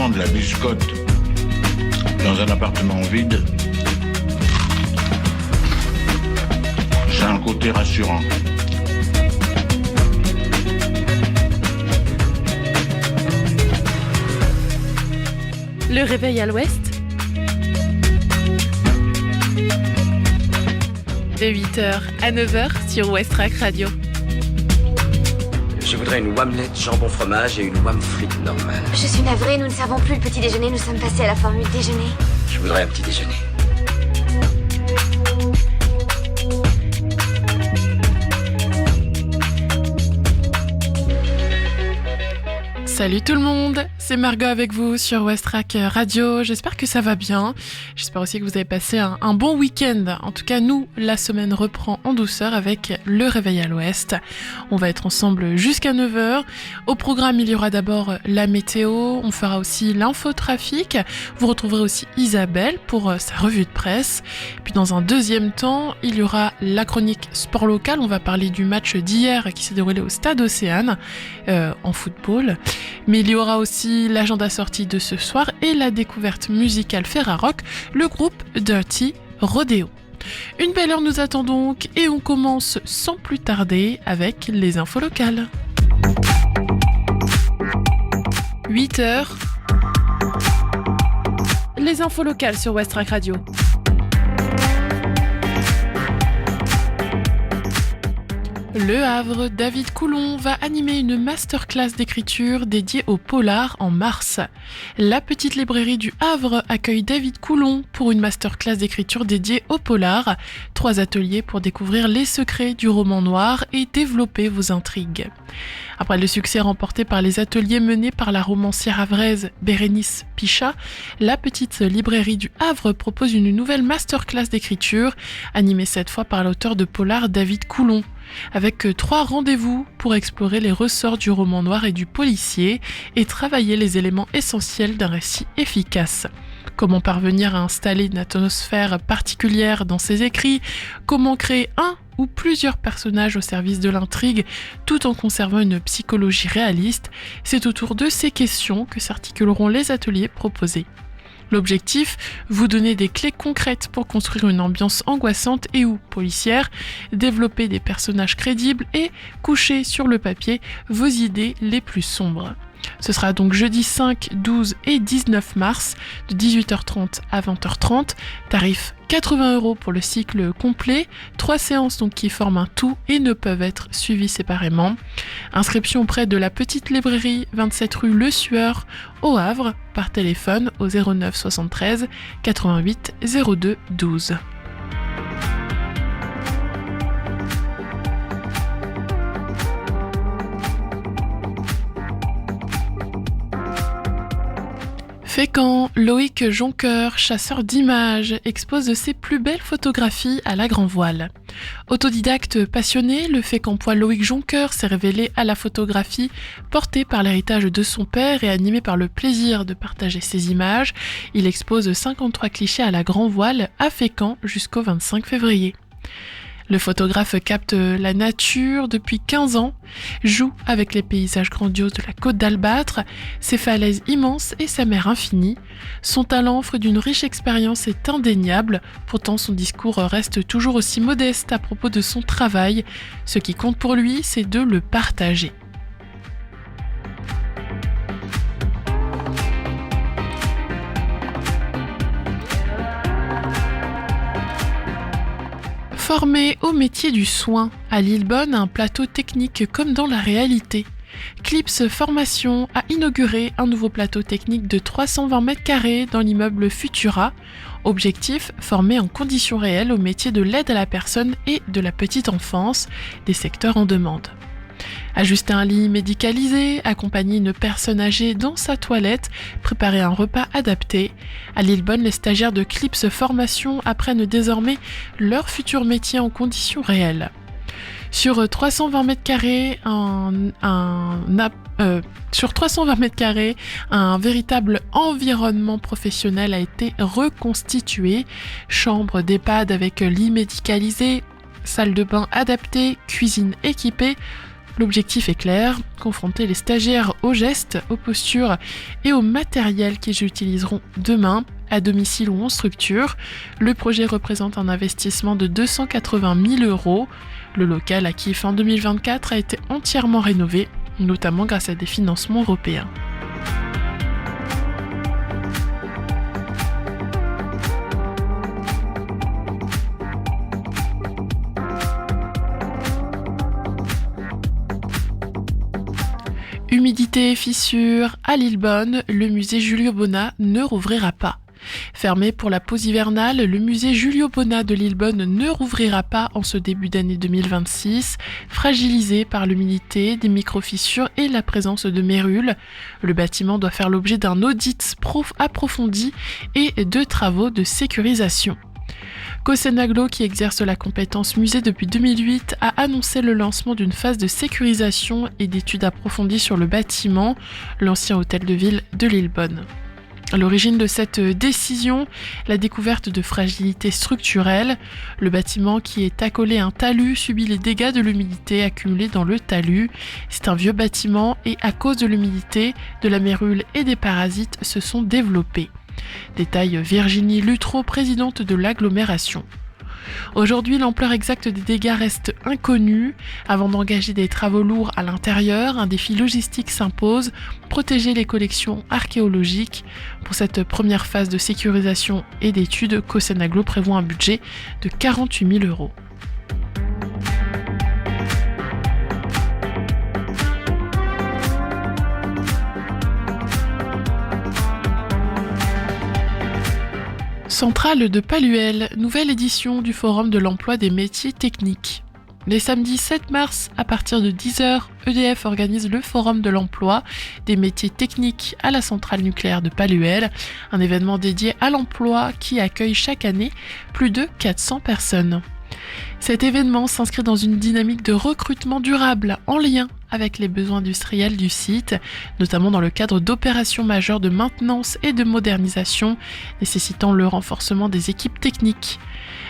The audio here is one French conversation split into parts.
simplement de la biscotte dans un appartement vide, c'est un côté rassurant. Le réveil à l'ouest, de 8h à 9h sur Westrack Radio. Je voudrais une omelette jambon fromage et une omelette frite normale. Je suis navrée, nous ne servons plus le petit déjeuner, nous sommes passés à la formule déjeuner. Je voudrais un petit déjeuner. Salut tout le monde, c'est Margot avec vous sur Westrack Radio, j'espère que ça va bien, j'espère aussi que vous avez passé un bon week-end. En tout cas nous, la semaine reprend en douceur avec le réveil à l'ouest. On va être ensemble jusqu'à 9h. Au programme, il y aura d'abord la météo, on fera aussi l'infotrafic, vous retrouverez aussi Isabelle pour sa revue de presse. Puis dans un deuxième temps, il y aura la chronique sport local, on va parler du match d'hier qui s'est déroulé au Stade Océane en football. Mais il y aura aussi l'agenda sortie de ce soir et la découverte musicale Ferrarock, le groupe Dirty Rodeo. Une belle heure nous attend donc et on commence sans plus tarder avec les infos locales. 8h. Les infos locales sur Westrack Radio. Le Havre, David Coulon va animer une masterclass d'écriture dédiée au polar en mars. La petite librairie du Havre accueille David Coulon pour une masterclass d'écriture dédiée au polar. 3 ateliers pour découvrir les secrets du roman noir et développer vos intrigues. Après le succès remporté par les ateliers menés par la romancière havraise Bérénice Pichat, la petite librairie du Havre propose une nouvelle masterclass d'écriture, animée cette fois par l'auteur de polar David Coulon. Avec 3 rendez-vous pour explorer les ressorts du roman noir et du policier et travailler les éléments essentiels d'un récit efficace. Comment parvenir à installer une atmosphère particulière dans ses écrits, comment créer un ou plusieurs personnages au service de l'intrigue tout en conservant une psychologie réaliste, c'est autour de ces questions que s'articuleront les ateliers proposés. L'objectif, vous donner des clés concrètes pour construire une ambiance angoissante et ou policière, développer des personnages crédibles et coucher sur le papier vos idées les plus sombres. Ce sera donc jeudi 5, 12 et 19 mars de 18h30 à 20h30, tarif 80 € pour le cycle complet, 3 séances donc qui forment un tout et ne peuvent être suivies séparément. Inscription auprès de la petite librairie 27 rue Le Sueur au Havre par téléphone au 09 73 88 02 12. Fécamp, Loïc Jonqueur, chasseur d'images, expose ses plus belles photographies à la grand voile. Autodidacte passionné, le Fécampois Loïc Jonqueur s'est révélé à la photographie, porté par l'héritage de son père et animé par le plaisir de partager ses images. Il expose 53 clichés à la grand voile à Fécamp jusqu'au 25 février. Le photographe capte la nature depuis 15 ans, joue avec les paysages grandioses de la côte d'Albâtre, ses falaises immenses et sa mer infinie. Son talent, fruit d'une riche expérience, est indéniable, pourtant son discours reste toujours aussi modeste à propos de son travail. Ce qui compte pour lui, c'est de le partager. Formé au métier du soin, à Lillebonne, un plateau technique comme dans la réalité. Clips Formation a inauguré un nouveau plateau technique de 320 m² dans l'immeuble Futura. Objectif, former en conditions réelles au métier de l'aide à la personne et de la petite enfance, des secteurs en demande. Ajuster un lit médicalisé, accompagner une personne âgée dans sa toilette, préparer un repas adapté. À Lillebonne, les stagiaires de Clips Formation apprennent désormais leur futur métier en conditions réelles. Sur 320 m², un véritable environnement professionnel a été reconstitué. Chambre d'EHPAD avec lit médicalisé, salle de bain adaptée, cuisine équipée. L'objectif est clair, confronter les stagiaires aux gestes, aux postures et au matériel qu'ils utiliseront demain, à domicile ou en structure. Le projet représente un investissement de 280 000 €. Le local acquis fin 2024 a été entièrement rénové, notamment grâce à des financements européens. Humidité et fissures, à Lillebonne, le musée Julio Bonnat ne rouvrira pas. Fermé pour la pause hivernale, le musée Julio Bonnat de Lillebonne ne rouvrira pas en ce début d'année 2026, fragilisé par l'humidité, des micro-fissures et la présence de mérules. Le bâtiment doit faire l'objet d'un audit approfondi et de travaux de sécurisation. Cosenaglo, qui exerce la compétence musée depuis 2008, a annoncé le lancement d'une phase de sécurisation et d'études approfondies sur le bâtiment, l'ancien hôtel de ville de Lillebonne. À l'origine de cette décision, la découverte de fragilité structurelle. Le bâtiment qui est accolé à un talus subit les dégâts de l'humidité accumulée dans le talus. C'est un vieux bâtiment et à cause de l'humidité, de la mérule et des parasites se sont développés. Détaille Virginie Luttrot, présidente de l'agglomération. Aujourd'hui, l'ampleur exacte des dégâts reste inconnue. Avant d'engager des travaux lourds à l'intérieur, un défi logistique s'impose, protéger les collections archéologiques. Pour cette première phase de sécurisation et d'études, Cosenaglo prévoit un budget de 48 000 €. Centrale de Palluel, nouvelle édition du Forum de l'emploi des métiers techniques. Les samedis 7 mars, à partir de 10h, EDF organise le Forum de l'emploi des métiers techniques à la centrale nucléaire de Palluel, un événement dédié à l'emploi qui accueille chaque année plus de 400 personnes. Cet événement s'inscrit dans une dynamique de recrutement durable en lien avec les besoins industriels du site, notamment dans le cadre d'opérations majeures de maintenance et de modernisation nécessitant le renforcement des équipes techniques.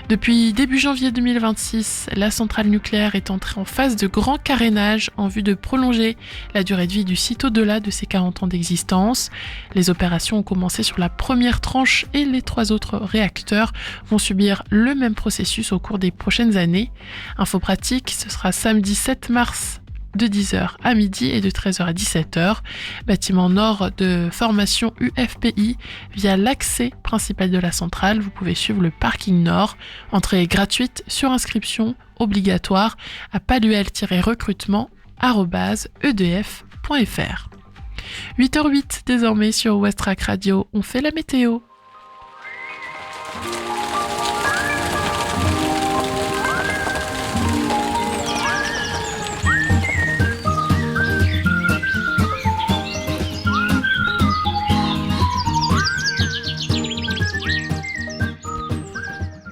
Depuis début janvier 2026, la centrale nucléaire est entrée en phase de grand carénage en vue de prolonger la durée de vie du site au-delà de ses 40 ans d'existence. Les opérations ont commencé sur la première tranche et les 3 autres réacteurs vont subir le même processus au cours des prochaines années. Info pratique, ce sera samedi 7 mars de 10h à midi et de 13h à 17h. Bâtiment nord de formation UFPI via l'accès principal de la centrale. Vous pouvez suivre le parking nord. Entrée gratuite sur inscription obligatoire à palluel-recrutement@edf.fr. 8h08 désormais sur Westrack Radio. On fait la météo.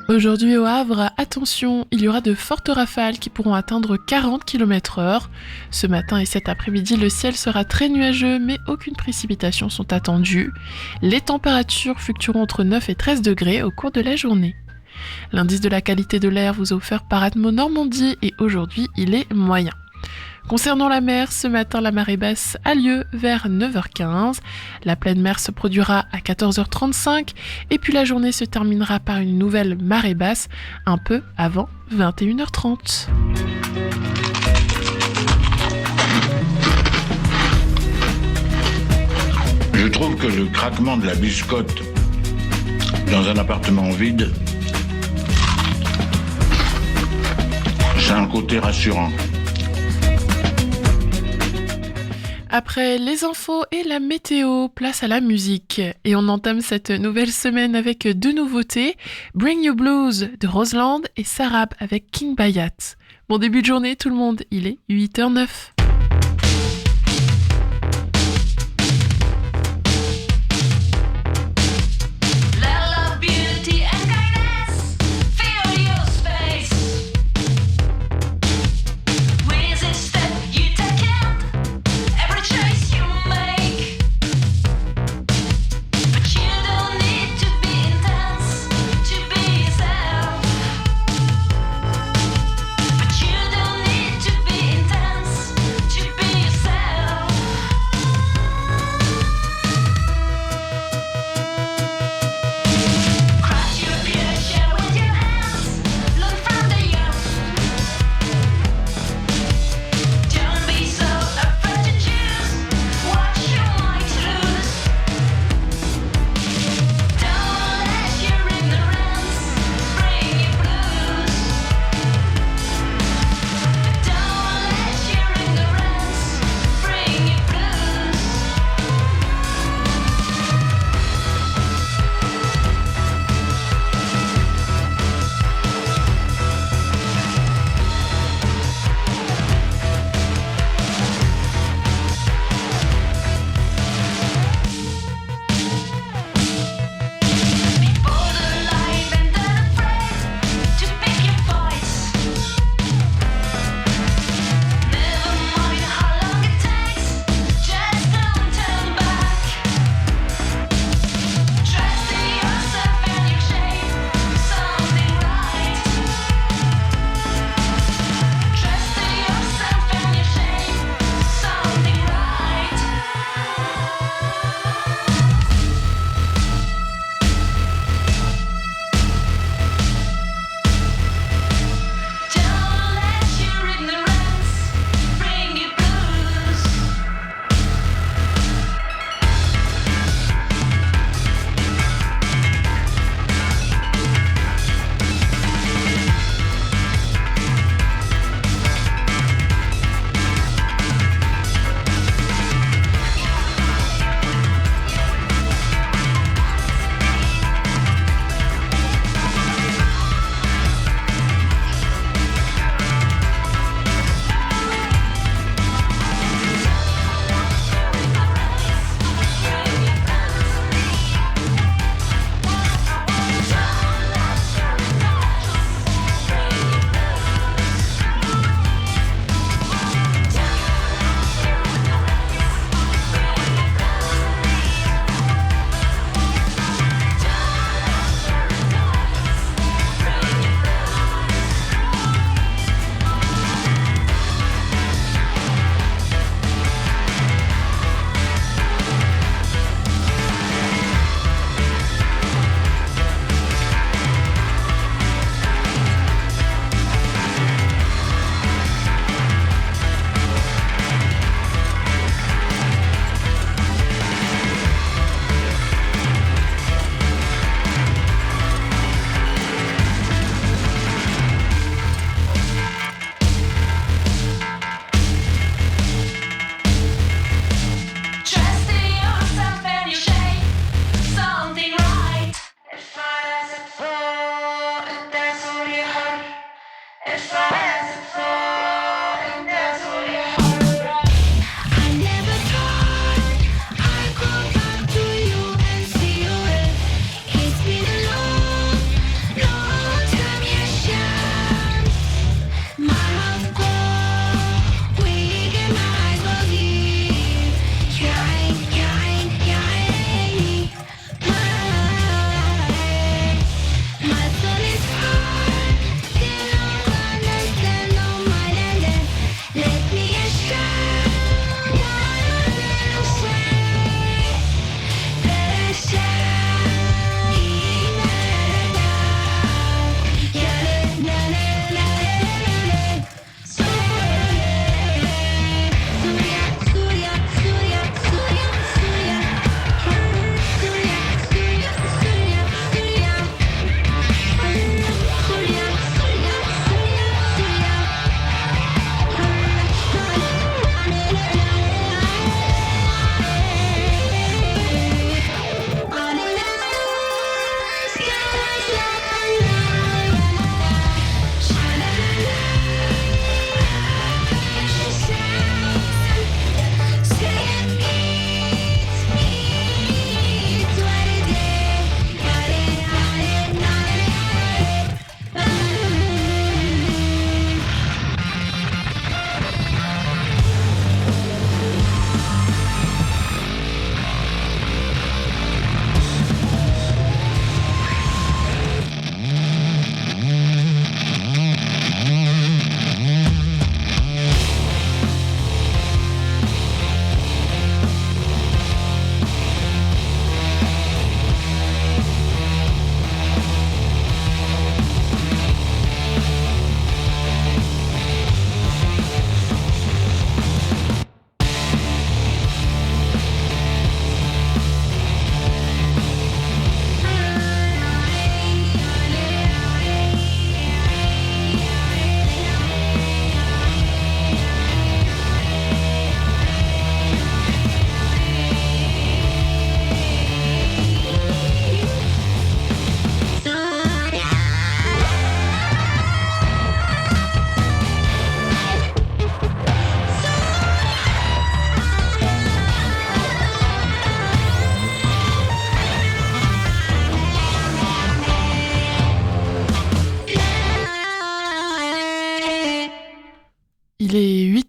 Aujourd'hui au Havre, attention, il y aura de fortes rafales qui pourront atteindre 40 km/h. Ce matin et cet après-midi, le ciel sera très nuageux, mais aucune précipitation sont attendues. Les températures fluctueront entre 9 et 13 degrés au cours de la journée. L'indice de la qualité de l'air vous est offert par Atmo Normandie et aujourd'hui, il est moyen. Concernant la mer, ce matin, la marée basse a lieu vers 9h15. La pleine mer se produira à 14h35 et puis la journée se terminera par une nouvelle marée basse un peu avant 21h30. Je trouve que le craquement de la biscotte dans un appartement vide, c'est un côté rassurant. Après les infos et la météo, place à la musique. Et on entame cette nouvelle semaine avec 2 nouveautés. Bring You Blues de Roseland et Sarab avec King Bayat. Bon début de journée tout le monde, il est 8h09. But you don't need to be intense.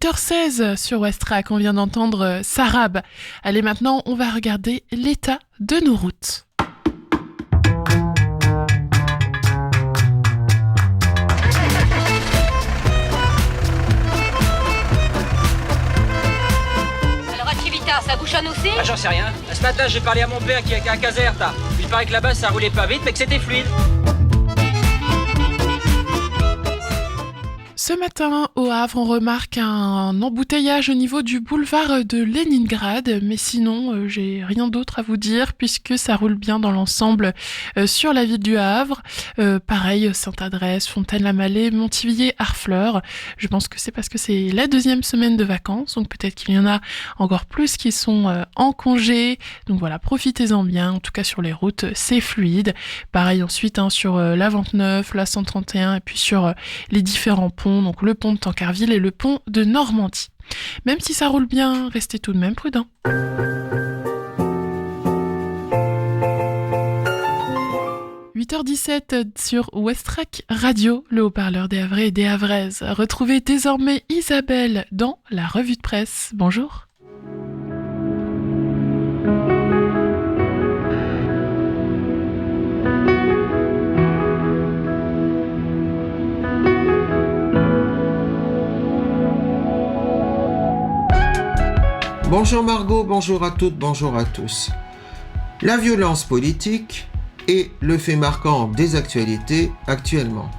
8h16 sur Westrack, on vient d'entendre Sarab. Allez, maintenant, on va regarder l'état de nos routes. Alors à Civita, ça bouchonne aussi? Ah, j'en sais rien. Ce matin, j'ai parlé à mon père qui est à Caserta. Il paraît que là-bas, ça roulait pas vite, mais que c'était fluide. Ce matin, au Havre, on remarque un embouteillage au niveau du boulevard de Leningrad, mais sinon, j'ai rien d'autre à vous dire puisque ça roule bien dans l'ensemble sur la ville du Havre. Pareil, Sainte-Adresse, Fontaine-la-Mallée, Montivilliers, Harfleur. Je pense que c'est parce que c'est la deuxième semaine de vacances, donc peut-être qu'il y en a encore plus qui sont en congé. Donc voilà, profitez-en bien. En tout cas, sur les routes, c'est fluide. Pareil ensuite sur la 29, la 131 et puis sur les différents ponts. Donc le pont de Tancarville et le pont de Normandie. Même si ça roule bien, restez tout de même prudents. 8h17 sur Westrack Radio, le haut-parleur des Havrais et des Havraises. Retrouvez désormais Isabelle dans la revue de presse. Bonjour. Bonjour Margot, bonjour à toutes, bonjour à tous. La violence politique est le fait marquant des actualités actuellement.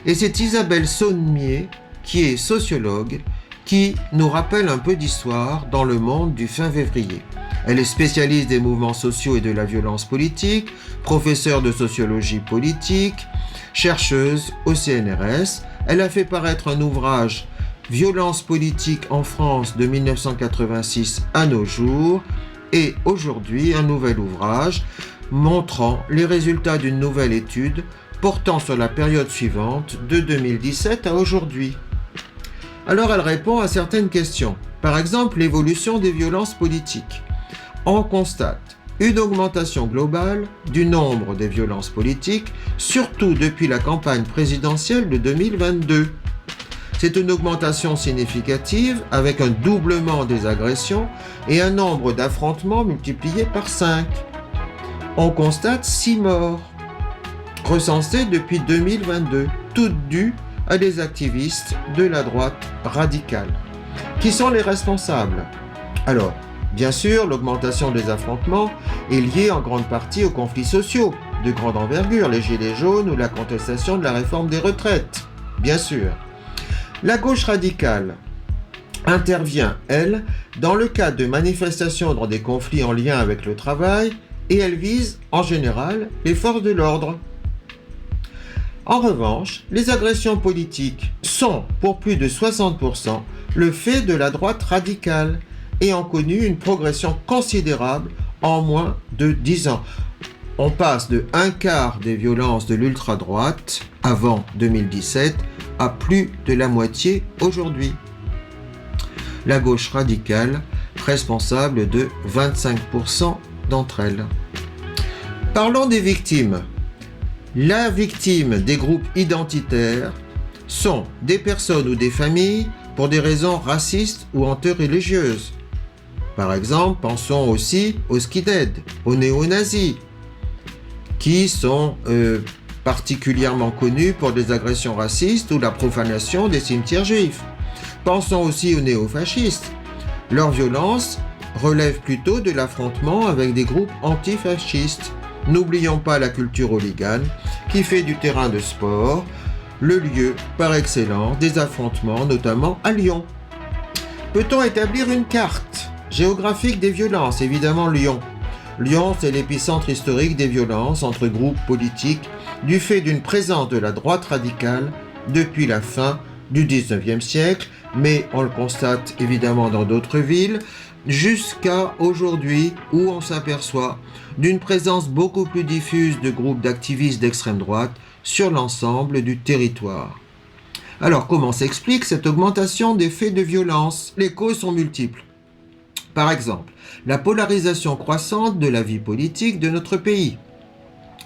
Et c'est Isabelle Saulnier, qui est sociologue, qui nous rappelle un peu d'histoire dans le monde du fin février. Elle est spécialiste des mouvements sociaux et de la violence politique, professeure de sociologie politique, chercheuse au CNRS. Elle a fait paraître un ouvrage Violence politique en France de 1986 à nos jours et aujourd'hui un nouvel ouvrage montrant les résultats d'une nouvelle étude portant sur la période suivante de 2017 à aujourd'hui. Alors elle répond à certaines questions, par exemple l'évolution des violences politiques. On constate une augmentation globale du nombre des violences politiques, surtout depuis la campagne présidentielle de 2022. C'est une augmentation significative avec un doublement des agressions et un nombre d'affrontements multiplié par 5. On constate 6 morts recensées depuis 2022, toutes dues à des activistes de la droite radicale. Qui sont les responsables? Alors, bien sûr, l'augmentation des affrontements est liée en grande partie aux conflits sociaux de grande envergure, les gilets jaunes ou la contestation de la réforme des retraites, bien sûr. La gauche radicale intervient, elle, dans le cadre de manifestations dans des conflits en lien avec le travail et elle vise, en général, les forces de l'ordre. En revanche, les agressions politiques sont, pour plus de 60%, le fait de la droite radicale et ont connu une progression considérable en moins de 10 ans. On passe de un quart des violences de l'ultra-droite avant 2017 à plus de la moitié aujourd'hui. La gauche radicale, responsable de 25% d'entre elles. Parlons des victimes. La victime des groupes identitaires sont des personnes ou des familles pour des raisons racistes ou anti-religieuses. Par exemple, pensons aussi aux skinheads, aux néo-nazis, qui sont particulièrement connus pour des agressions racistes ou la profanation des cimetières juifs. Pensons aussi aux néofascistes. Leur violence relève plutôt de l'affrontement avec des groupes antifascistes. N'oublions pas la culture hooligan qui fait du terrain de sport le lieu par excellence des affrontements, notamment à Lyon. Peut-on établir une carte géographique des violences? Évidemment Lyon. Lyon, c'est l'épicentre historique des violences entre groupes politiques du fait d'une présence de la droite radicale depuis la fin du 19e siècle, mais on le constate évidemment dans d'autres villes, jusqu'à aujourd'hui où on s'aperçoit d'une présence beaucoup plus diffuse de groupes d'activistes d'extrême droite sur l'ensemble du territoire. Alors comment s'explique cette augmentation des faits de violence? Les causes sont multiples. Par exemple, la polarisation croissante de la vie politique de notre pays,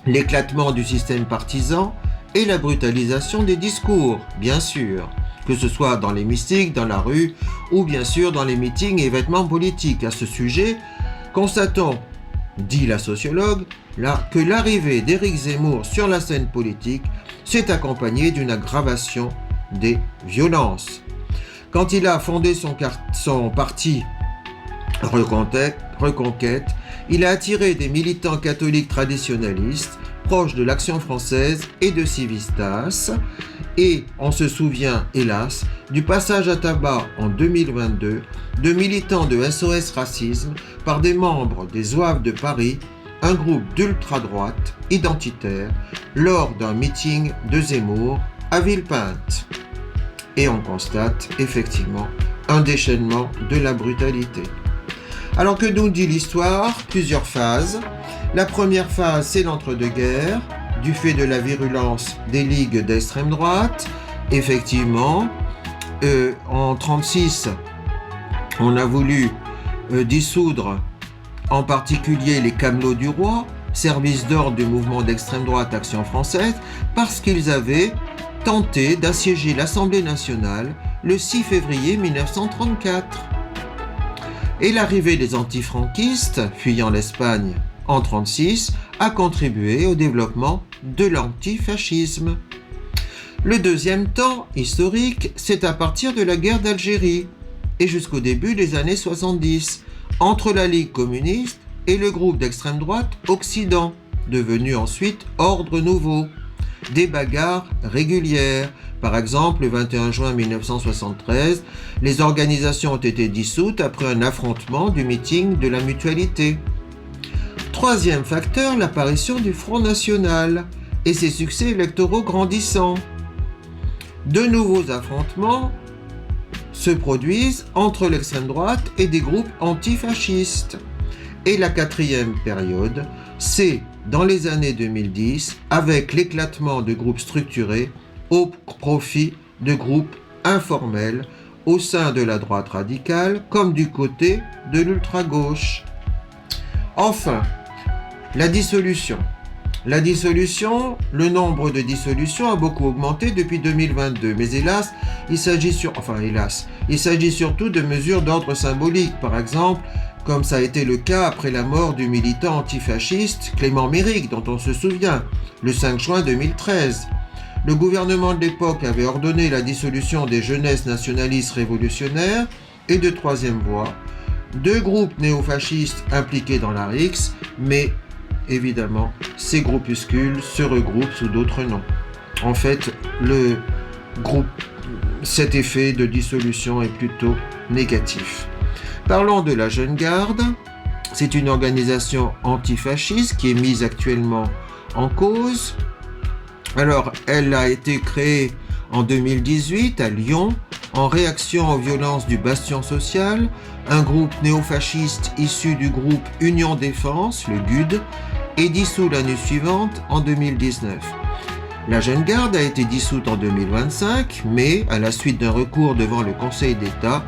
l'éclatement du système partisan et la brutalisation des discours, bien sûr, que ce soit dans les mystiques, dans la rue, ou bien sûr dans les meetings et événements politiques. À ce sujet, constatons, dit la sociologue, que l'arrivée d'Éric Zemmour sur la scène politique s'est accompagnée d'une aggravation des violences. Quand il a fondé son parti Reconquête, il a attiré des militants catholiques traditionnalistes proches de l'Action française et de Civistas, et on se souvient, hélas, du passage à tabac en 2022 de militants de SOS Racisme par des membres des Zouaves de Paris, un groupe d'ultra-droite identitaire, lors d'un meeting de Zemmour à Villepinte. Et on constate effectivement un déchaînement de la brutalité. Alors que nous dit l'histoire? Plusieurs phases. La première phase, c'est l'entre-deux-guerres, du fait de la virulence des ligues d'extrême droite. Effectivement, en 1936, on a voulu dissoudre en particulier les Camelots du Roi, service d'ordre du mouvement d'extrême droite Action française, parce qu'ils avaient tenté d'assiéger l'Assemblée nationale le 6 février 1934. Et l'arrivée des antifranquistes, fuyant l'Espagne en 1936, a contribué au développement de l'antifascisme. Le deuxième temps historique, c'est à partir de la guerre d'Algérie et jusqu'au début des années 70, entre la Ligue communiste et le groupe d'extrême droite Occident, devenu ensuite Ordre Nouveau. Des bagarres régulières. Par exemple, le 21 juin 1973, les organisations ont été dissoutes après un affrontement du meeting de la Mutualité. Troisième facteur, l'apparition du Front National et ses succès électoraux grandissants. De nouveaux affrontements se produisent entre l'extrême droite et des groupes antifascistes. Et la quatrième période, c'est dans les années 2010, avec l'éclatement de groupes structurés au profit de groupes informels au sein de la droite radicale comme du côté de l'ultra-gauche. Enfin, la dissolution. La dissolution, le nombre de dissolutions a beaucoup augmenté depuis 2022, mais hélas, il s'agit surtout de mesures d'ordre symbolique, par exemple, comme ça a été le cas après la mort du militant antifasciste Clément Méric, dont on se souvient, le 5 juin 2013. Le gouvernement de l'époque avait ordonné la dissolution des jeunesses nationalistes révolutionnaires et de Troisième Voie, deux groupes néofascistes impliqués dans la RIX, mais évidemment, ces groupuscules se regroupent sous d'autres noms. En fait, cet effet de dissolution est plutôt négatif. Parlons de la Jeune Garde. C'est une organisation antifasciste qui est mise actuellement en cause. Alors, elle a été créée en 2018 à Lyon en réaction aux violences du Bastion social, un groupe néofasciste issu du groupe Union Défense, le GUD, est dissous l'année suivante en 2019. La Jeune Garde a été dissoute en 2025, mais à la suite d'un recours devant le Conseil d'État,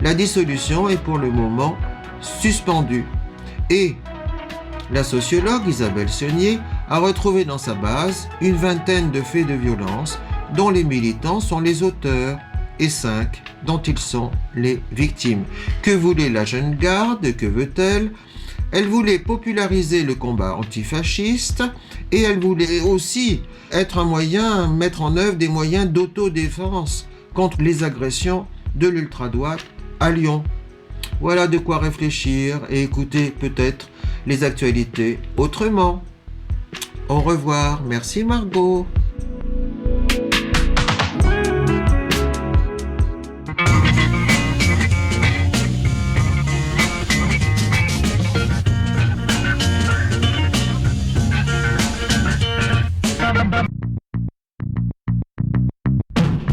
la dissolution est pour le moment suspendue. Et la sociologue Isabelle Seugnier a retrouvé dans sa base une vingtaine de faits de violence dont les militants sont les auteurs et 5 dont ils sont les victimes. Que voulait la Jeune Garde? Que veut-elle? Elle voulait populariser le combat antifasciste et elle voulait aussi être mettre en œuvre des moyens d'autodéfense contre les agressions de l'ultra-droite à Lyon. Voilà de quoi réfléchir et écouter peut-être les actualités autrement. Au revoir. Merci Margot.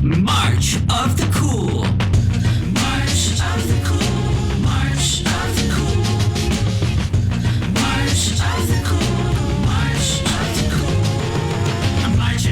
March of the Cool. March of the Cool. March of the Cool. March of the Cool. March of the Cool. A march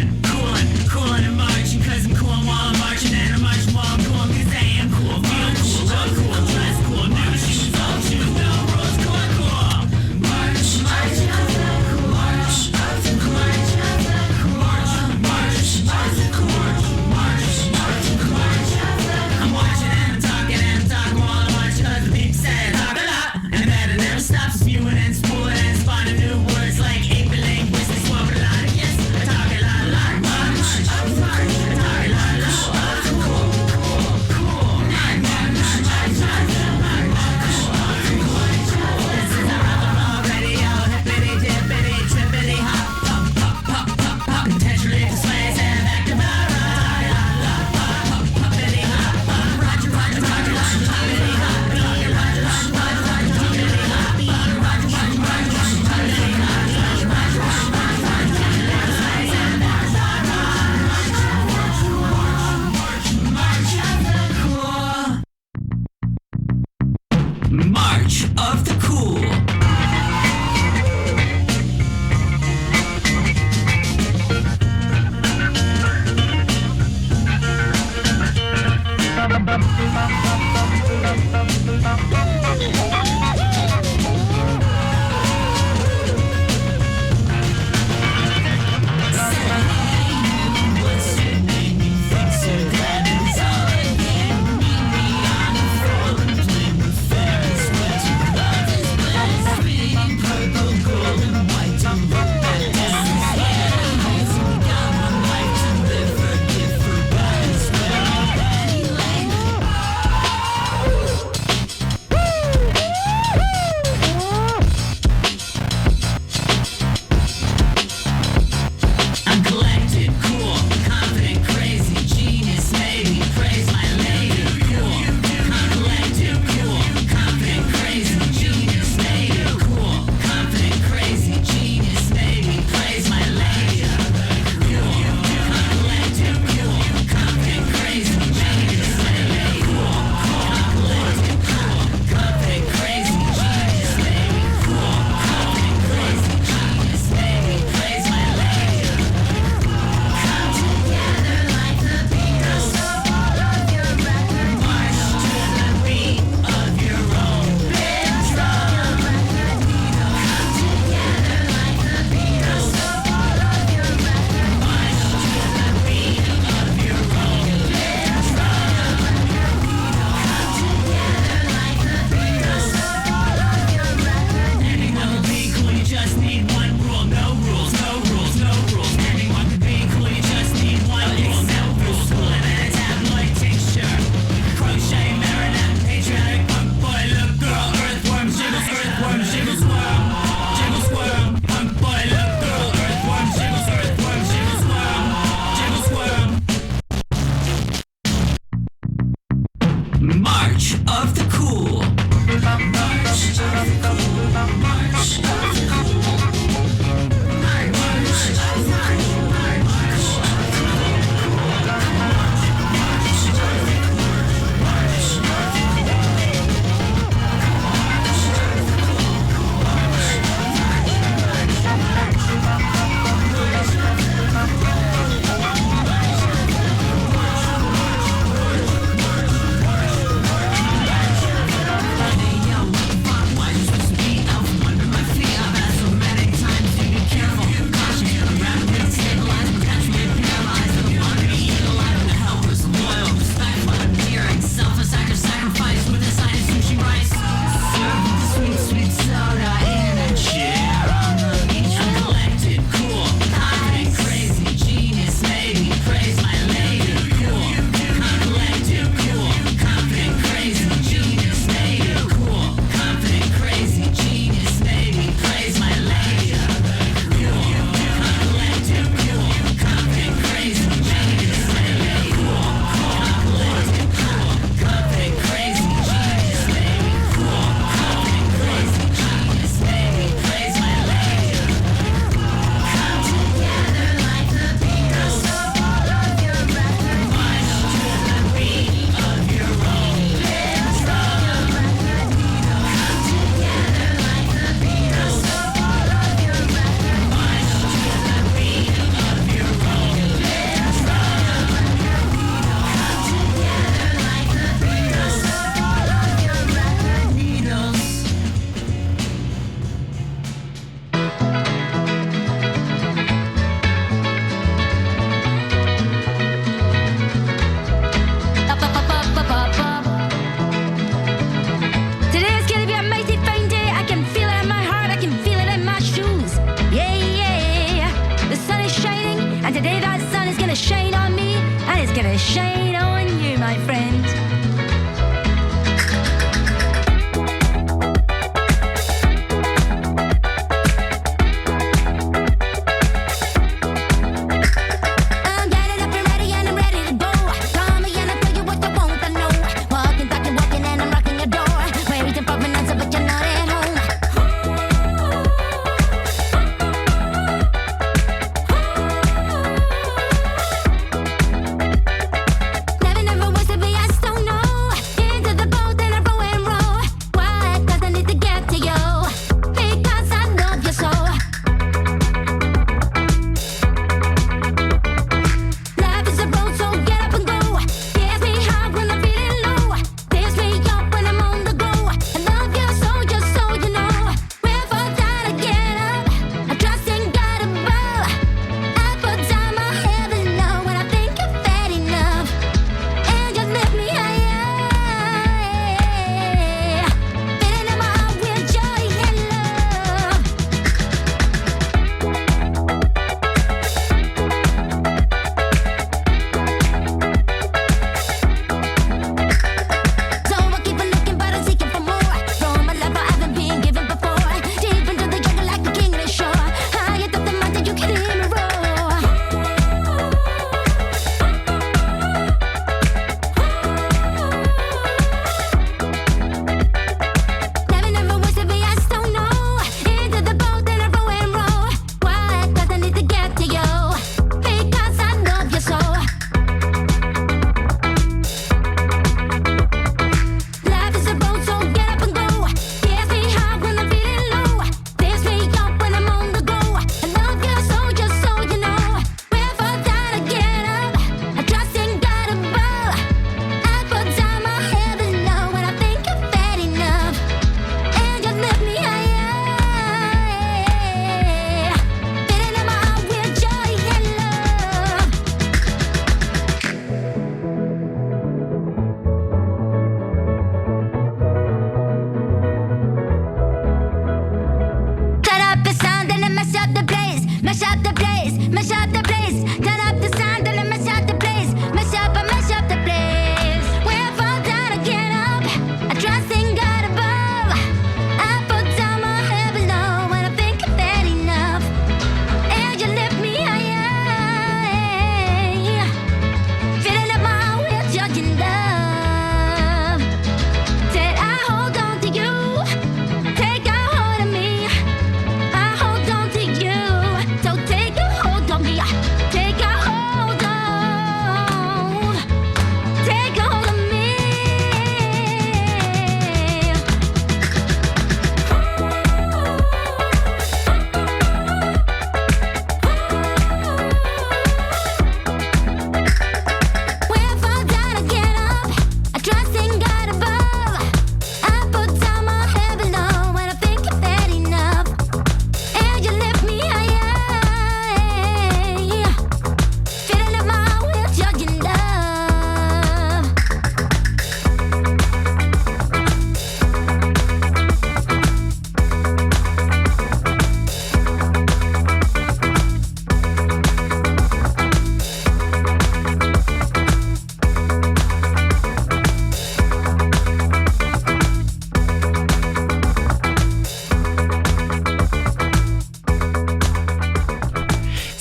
a shade on me, and it's got a shade on you, my friend.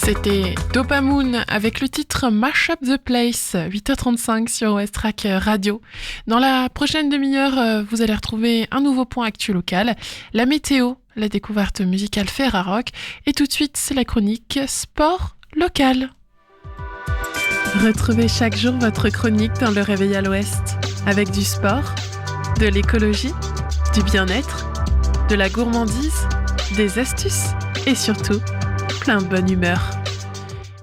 C'était Dopamoon avec le titre Mash Up the Place, 8h35 sur West Track Radio. Dans la prochaine demi-heure, vous allez retrouver un nouveau point actu local, la météo, la découverte musicale Ferrarock, et tout de suite, c'est la chronique Sport local. Retrouvez chaque jour votre chronique dans le Réveil à l'Ouest, avec du sport, de l'écologie, du bien-être, de la gourmandise, des astuces et surtout, plein de bonne humeur.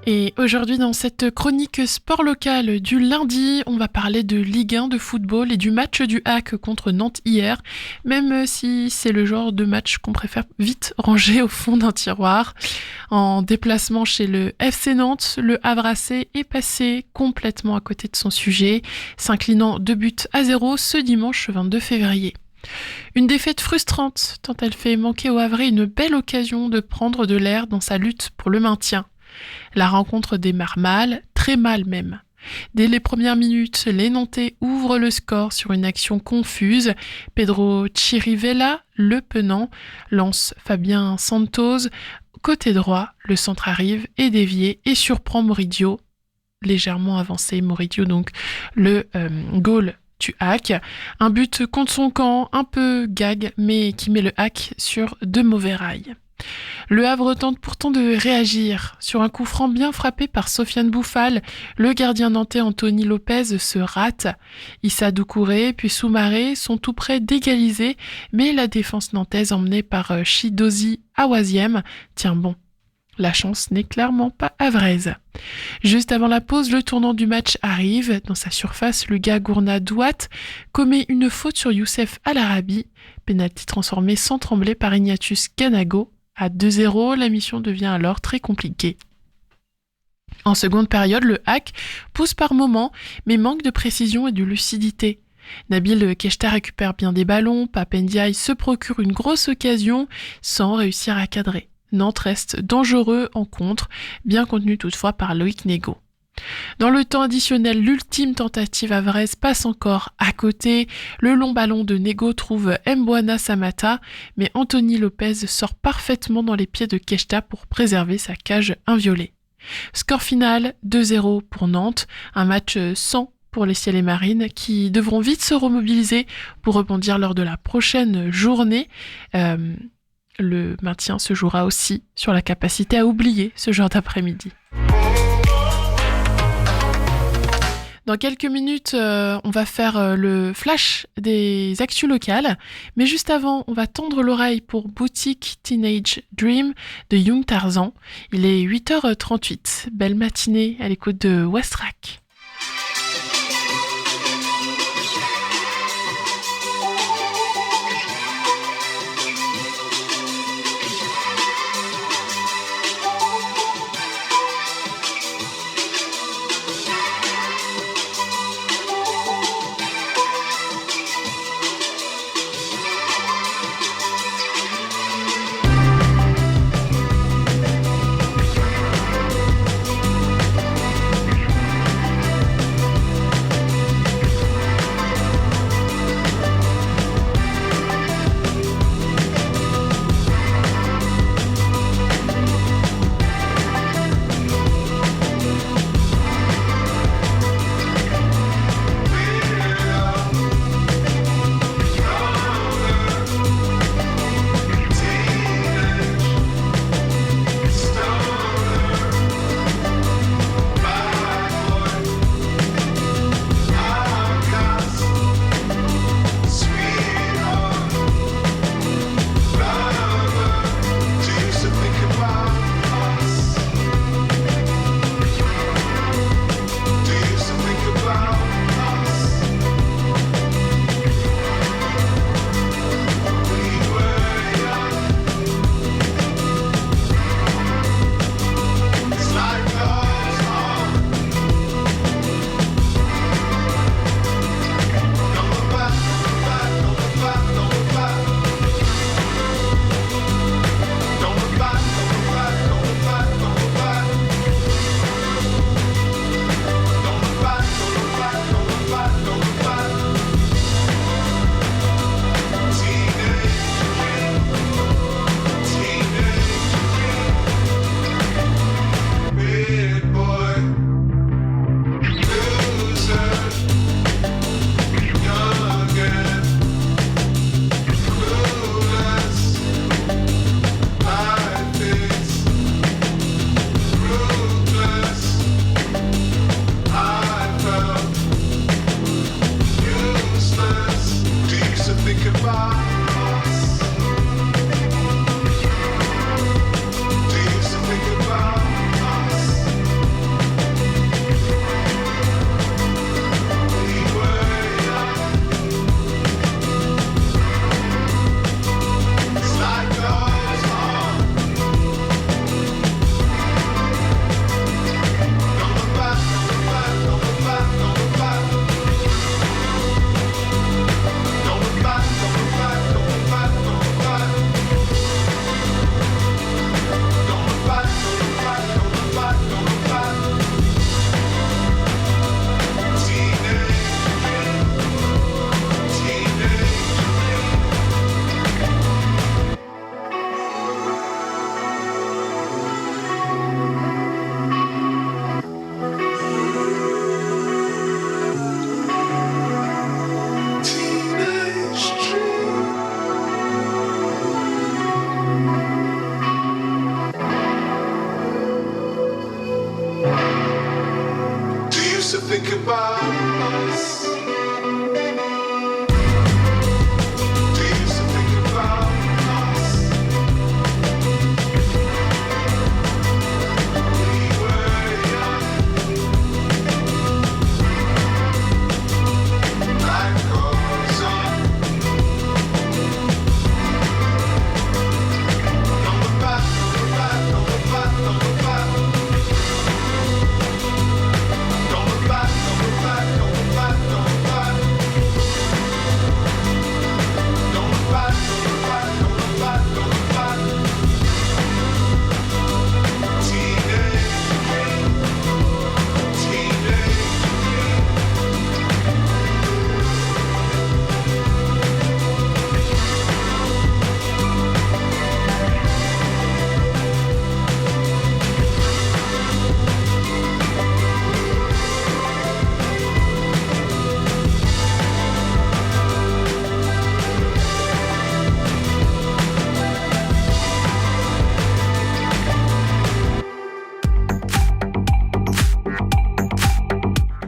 Et aujourd'hui, dans cette chronique sport local du lundi, on va parler de Ligue 1 de football et du match du HAC contre Nantes hier, même si c'est le genre de match qu'on préfère vite ranger au fond d'un tiroir. En déplacement chez le FC Nantes, le Havrassé est passé complètement à côté de son sujet, s'inclinant 2-0 ce dimanche 22 février. Une défaite frustrante tant elle fait manquer au Havrais une belle occasion de prendre de l'air dans sa lutte pour le maintien. La rencontre démarre mal, très mal même. Dès les premières minutes, les Nantais ouvrent le score sur une action confuse. Pedro Chirivella, le penant, lance Fabien Santos. Côté droit, le centre arrive, est dévié et surprend Moridio, légèrement avancé. Moridio, donc le goal du hack. Un but contre son camp, un peu gag, mais qui met le hack sur de mauvais rails. Le Havre tente pourtant de réagir. Sur un coup franc bien frappé par Sofiane Bouffal, le gardien nantais Anthony Lopez se rate. Issa Doucouré puis Soumaré sont tout près d'égaliser, mais la défense nantaise emmenée par Chidozi Awaziem tient bon. La chance n'est clairement pas havraise. Juste avant la pause, le tournant du match arrive. Dans sa surface, le gars Gourna Douat commet une faute sur Youssef Al-Arabi. Pénalty transformé sans trembler par Ignatius Ganago. À 2-0, la mission devient alors très compliquée. En seconde période, le hack pousse par moments, mais manque de précision et de lucidité. Nabil Keshta récupère bien des ballons, Pape Ndiaye se procure une grosse occasion sans réussir à cadrer. Nantes reste dangereux en contre, bien contenu toutefois par Loïc Nego. Dans le temps additionnel, l'ultime tentative havraise passe encore à côté. Le long ballon de Nego trouve Mbwana Samata, mais Anthony Lopez sort parfaitement dans les pieds de Keshta pour préserver sa cage inviolée. Score final 2-0 pour Nantes, un match sans pour les Ciels et Marines qui devront vite se remobiliser pour rebondir lors de la prochaine journée. Le maintien se jouera aussi sur la capacité à oublier ce genre d'après-midi. Dans quelques minutes, on va faire le flash des actus locales. Mais juste avant, on va tendre l'oreille pour Boutique Teenage Dream de Young Tarzan. Il est 8h38. Belle matinée à l'écoute de Westrack.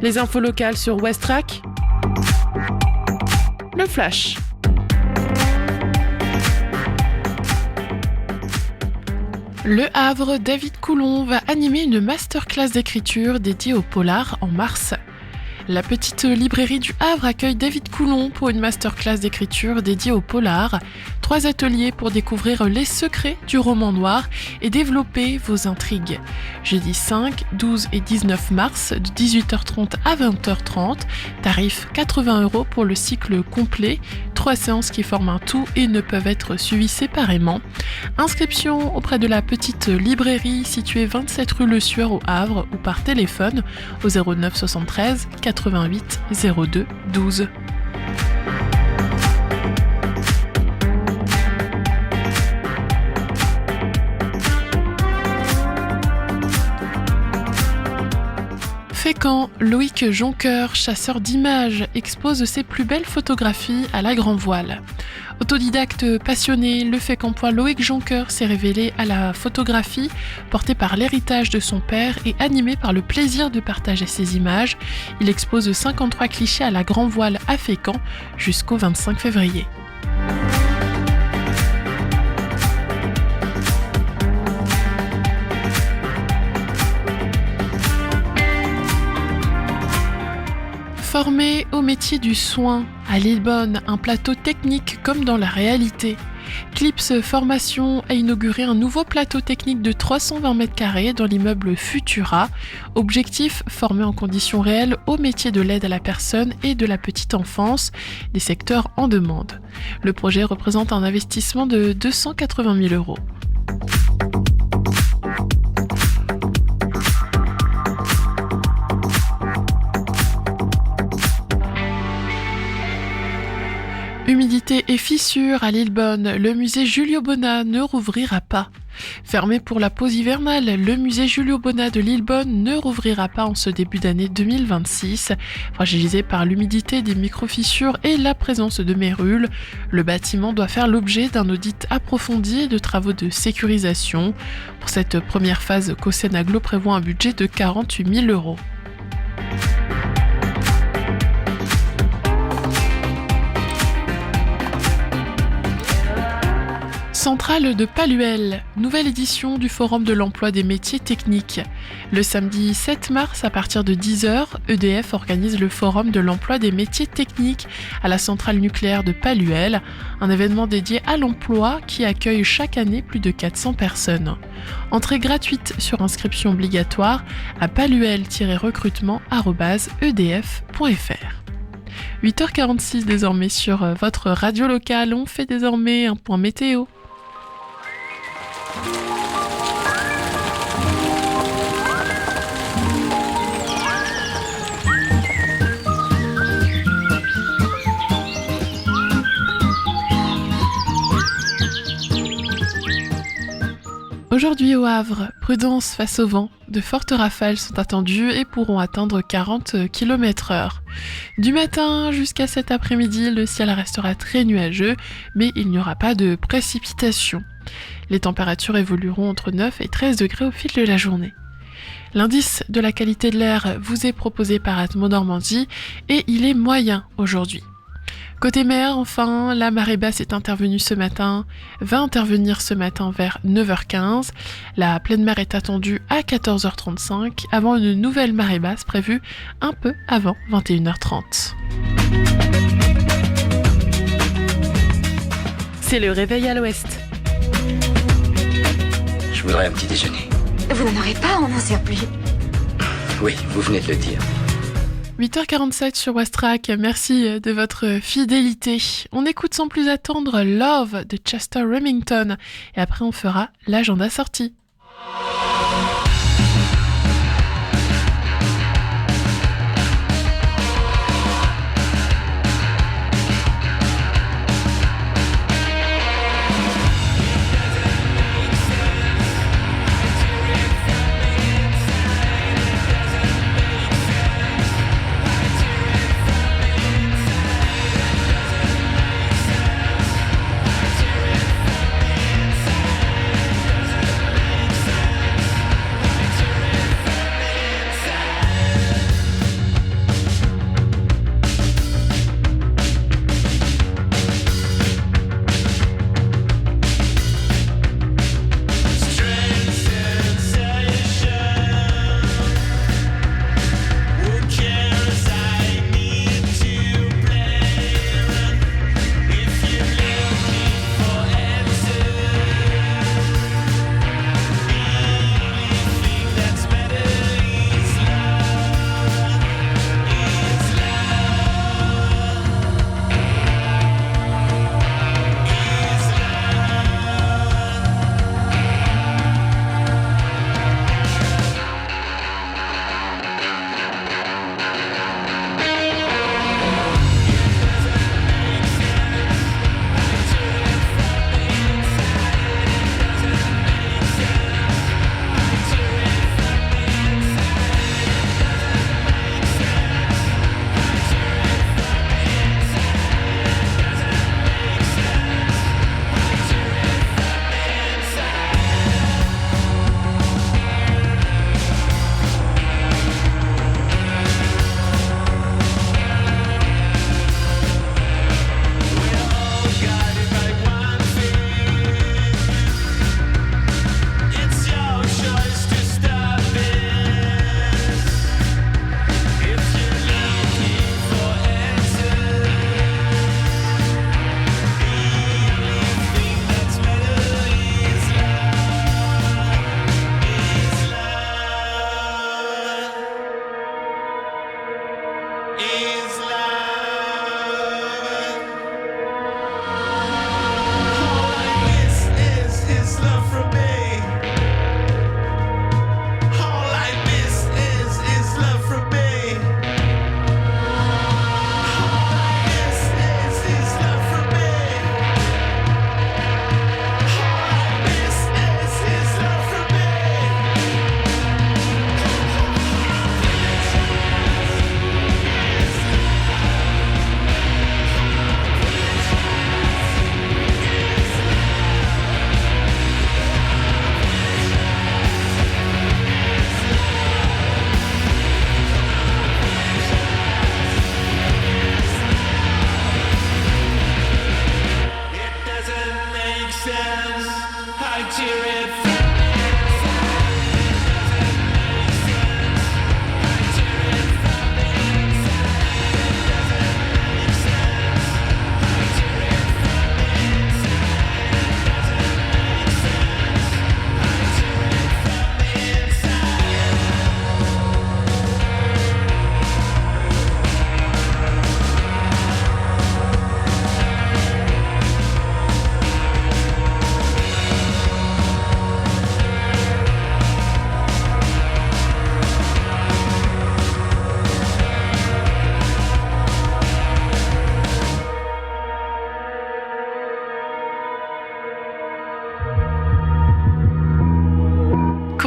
Les infos locales sur Westrack. Le Flash. Le Havre, David Coulon va animer une masterclass d'écriture dédiée au polar en mars. La petite librairie du Havre accueille David Coulon pour une masterclass d'écriture dédiée au polar. 3 ateliers pour découvrir les secrets du roman noir et développer vos intrigues. Jeudi 5, 12 et 19 mars de 18h30 à 20h30. Tarif 80 € pour le cycle complet. 3 séances qui forment un tout et ne peuvent être suivies séparément. Inscription auprès de la petite librairie située 27 rue Le Sueur au Havre ou par téléphone au 09 73 88 02 12. Fécamp, Loïc Jonqueur, chasseur d'images, expose ses plus belles photographies à la grand voile. Autodidacte passionné, le Fécampois Loïc Jonqueur s'est révélé à la photographie, porté par l'héritage de son père et animé par le plaisir de partager ses images. Il expose 53 clichés à la grand voile à Fécamp jusqu'au 25 février. Formé au métier du soin, à Lillebonne, un plateau technique comme dans la réalité. Clips Formation a inauguré un nouveau plateau technique de 320 m² dans l'immeuble Futura. Objectif, former en conditions réelles au métier de l'aide à la personne et de la petite enfance, des secteurs en demande. Le projet représente un investissement de 280 000 €. Humidité et fissures à Lillebonne, le musée Julio Bonnat ne rouvrira pas. Fermé pour la pause hivernale, le musée Julio Bonnat de Lillebonne ne rouvrira pas en ce début d'année 2026. Fragilisé par l'humidité des micro-fissures et la présence de mérules, le bâtiment doit faire l'objet d'un audit approfondi et de travaux de sécurisation. Pour cette première phase, Cossenaglo prévoit un budget de 48 000 €. Centrale de Palluel, nouvelle édition du Forum de l'emploi des métiers techniques. Le samedi 7 mars à partir de 10h, EDF organise le Forum de l'emploi des métiers techniques à la centrale nucléaire de Palluel, un événement dédié à l'emploi qui accueille chaque année plus de 400 personnes. Entrée gratuite sur inscription obligatoire à palluel-recrutement@edf.fr. 8h46 désormais sur votre radio locale, on fait désormais un point météo. Aujourd'hui au Havre, prudence face au vent. De fortes rafales sont attendues et pourront atteindre 40 km/h. Du matin jusqu'à cet après-midi, le ciel restera très nuageux, mais il n'y aura pas de précipitations. Les températures évolueront entre 9 et 13 degrés au fil de la journée. L'indice de la qualité de l'air vous est proposé par Atmo Normandie et il est moyen aujourd'hui. Côté mer, enfin, la marée basse est intervenue ce matin, va intervenir ce matin vers 9h15. La pleine mer est attendue à 14h35 avant une nouvelle marée basse prévue un peu avant 21h30. C'est le réveil à l'ouest. Je voudrais un petit déjeuner. Vous n'en aurez pas, on n'en sert plus. Oui, vous venez de le dire. 8h47 sur Westrack, merci de votre fidélité. On écoute sans plus attendre Love de Chester Remington et après on fera l'agenda sortie.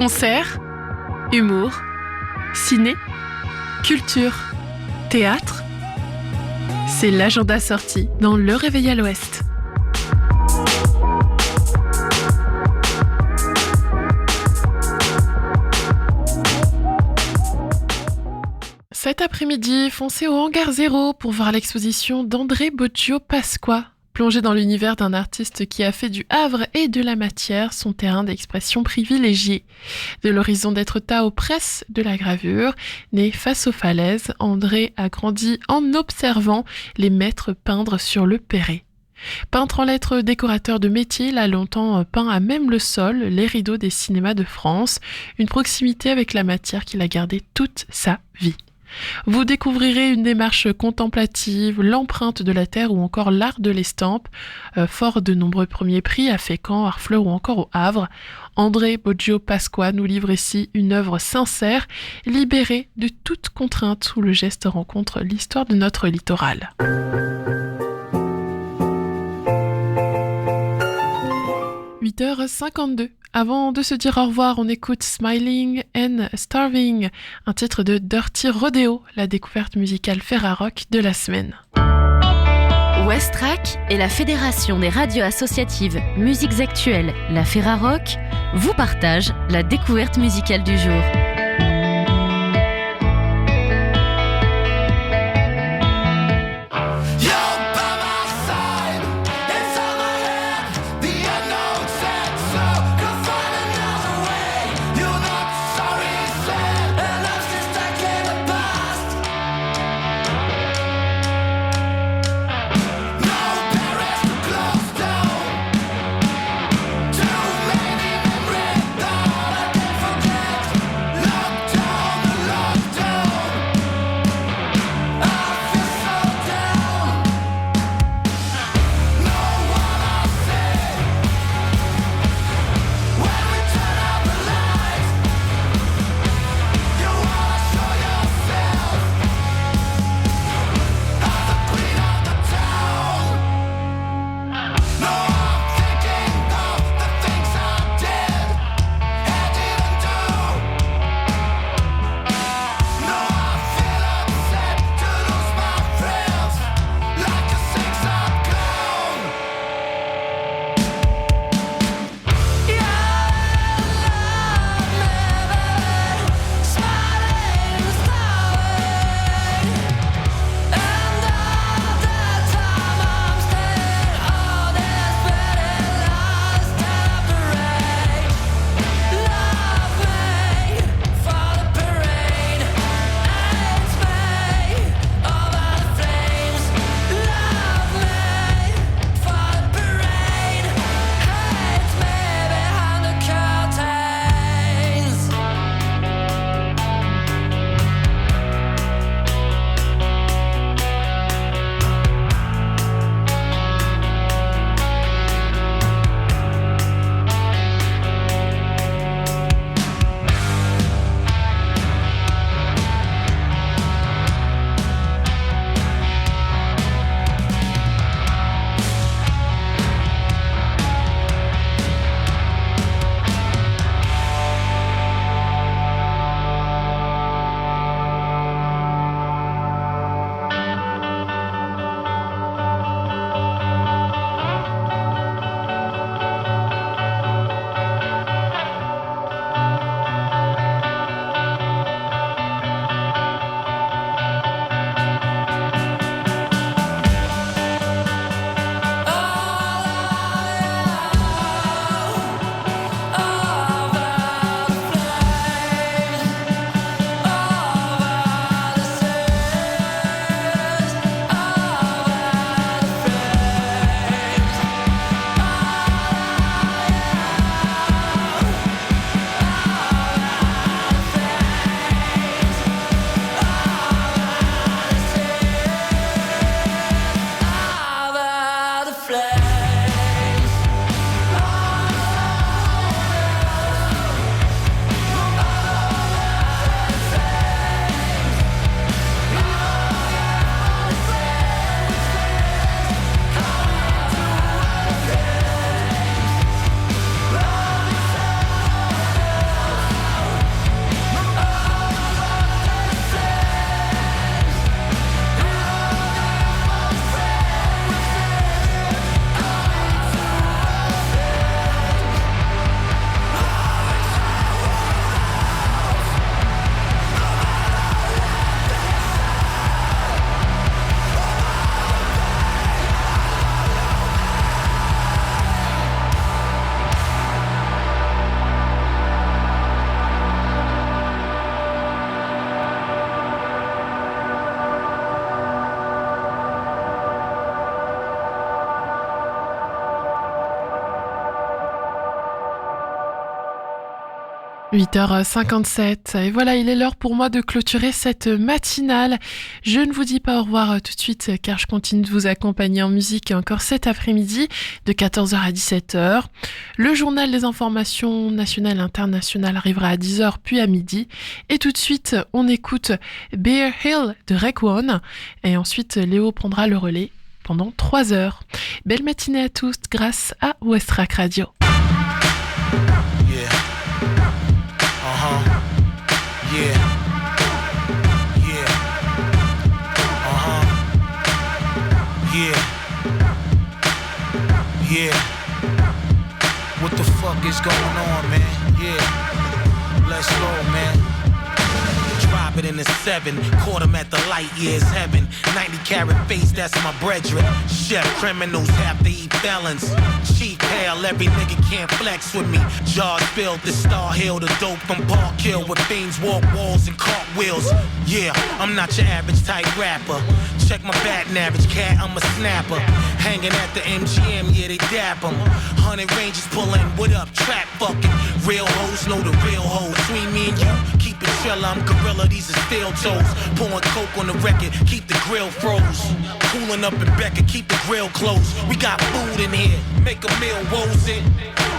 Concerts, humour, ciné, culture, théâtre. C'est l'agenda sorti dans Le Réveil à l'Ouest. Cet après-midi, foncez au Hangar 0 pour voir l'exposition d'André Boggio Pasqua. Plongé dans l'univers d'un artiste qui a fait du Havre et de la matière son terrain d'expression privilégié. De l'horizon d'Étretat aux presses de la gravure, né face aux falaises, André a grandi en observant les maîtres peindre sur le Perret. Peintre en lettres, décorateur de métier, il a longtemps peint à même le sol les rideaux des cinémas de France, une proximité avec la matière qu'il a gardée toute sa vie. Vous découvrirez une démarche contemplative, l'empreinte de la terre ou encore l'art de l'estampe. Fort de nombreux premiers prix à Fécamp, Harfleur ou encore au Havre, André Boggio Pasqua nous livre ici une œuvre sincère, libérée de toute contrainte où le geste rencontre l'histoire de notre littoral. « 8h52. Avant de se dire au revoir, on écoute Smiling and Starving, un titre de Dirty Rodeo, la découverte musicale Ferrarock de la semaine. Westrack et la Fédération des radios associatives Musiques Actuelles, la Ferrarock, vous partagent la découverte musicale du jour. Love 8h57, et voilà, il est l'heure pour moi de clôturer cette matinale. Je ne vous dis pas au revoir tout de suite car je continue de vous accompagner en musique encore cet après-midi de 14h à 17h. Le journal des informations nationales et internationales arrivera à 10h puis à midi. Et tout de suite, on écoute Bear Hill de Raekwon et ensuite Léo prendra le relais pendant 3 heures. Belle matinée à tous grâce à Westrack Radio. Yeah. What the fuck is going on, man? Yeah. Let's go, man. Drop it in the 7, caught him at the light years heaven. 90 carat face, that's my brethren. Chef criminals have to eat felons. Cheap pale, every nigga can't flex with me. Jaws filled the Star Hill, the dope from Park Hill, where fiends walk walls and cartwheels. Yeah, I'm not your average type rapper. Check my batting average, cat, I'm a snapper. Hanging at the MGM, yeah, they dap 'em. 100 Rangers pulling, what up, trap fucking. Real hoes know the real hoes. Between me and you, keep it chill, I'm gorilla, these are steel toes. Pouring coke on the record, keep the grill froze. Cooling up in Beckett, keep the grill closed. We got food in here, make a meal, woes it.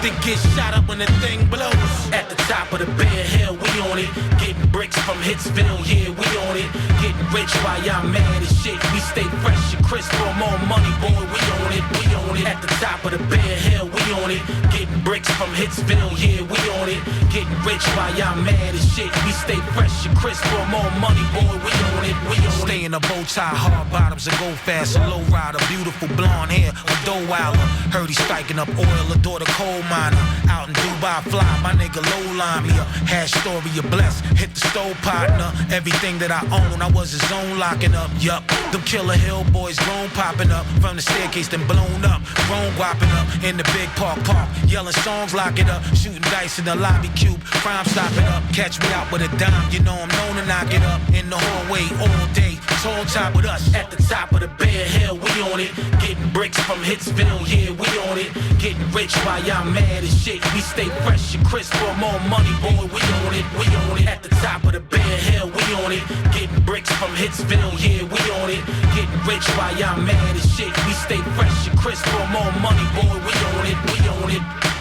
Then get shot up when the thing blows. At the top of the Bear Hill, we on it. Getting bricks from Hitsville, yeah, we on it. Getting rich while y'all mad as shit. We stay fresh and crisp for more money, boy, we on it, we on it. At the top of the Bear Hill, we on it. Getting bricks from Hitsville, yeah, we on it. Getting rich while y'all mad as shit. We stay fresh and crisp for more money, boy, we on it, we on it. Stay in a bow tie, hard bottoms and go fast. A low rider, beautiful blonde hair, a dough wilder. Heard he's striking up oil, adore the coal miner. Out in Dubai, fly, my nigga low line me up. Hash story, you blessed, hit the stove partner. Everything that I own, I was his own locking up. Yup, them Killer Hill boys grown popping up. From the staircase, then blown up. Grown whopping up in the big park. Yelling songs, lock it up. Shooting dice in the lobby cube. Crime stopping up. Catch me out with a dime, you know I'm known to knock it up. In the hallway all day. Tall top with us at the top of the Bear Hill, we on it. Getting bricks from Hitsville, yeah, we on it. Getting rich while y'all mad as shit. We stay fresh and crisp for more money, boy, we on it, we on it. At the top of the Bear Hill, we on it. Getting bricks from Hitsville, yeah, we on it. Getting rich while y'all mad as shit. We stay fresh and crisp for more money, boy, we on it, we on it.